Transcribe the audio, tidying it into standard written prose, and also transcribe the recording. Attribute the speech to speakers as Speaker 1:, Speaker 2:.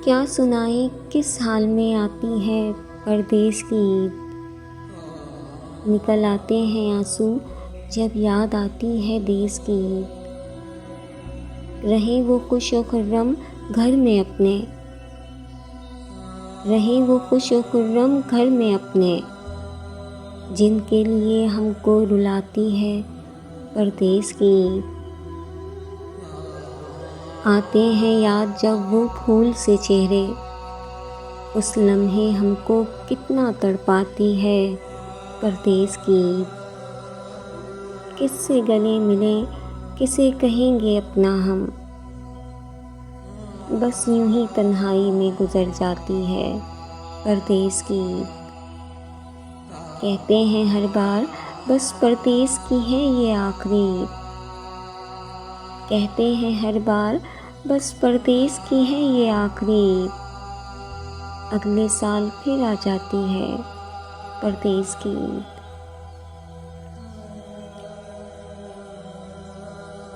Speaker 1: क्या सुनाएं किस हाल में आती है परदेस की ईद। निकल आते हैं आंसू जब याद आती है देश की ईद। रहे वो खुश व खुर्रम घर में अपने, रहे वो खुश व खुर्रम घर में अपने, जिनके लिए हमको रुलाती है परदेस की ईद। आते हैं याद जब वो फूल से चेहरे, उस लम्हे हमको कितना तड़पाती है परदेस की ईद। किससे गले मिले किसे कहेंगे अपना हम, बस यूं ही तन्हाई में गुजर जाती है परदेस की ईद। कहते हैं हर बार बस परदेस की है ये आखिरी ईद। कहते हैं हर बार बस परदेस की है ये आखिरी ईद। अगले साल फिर आ जाती है परदेस की ईद।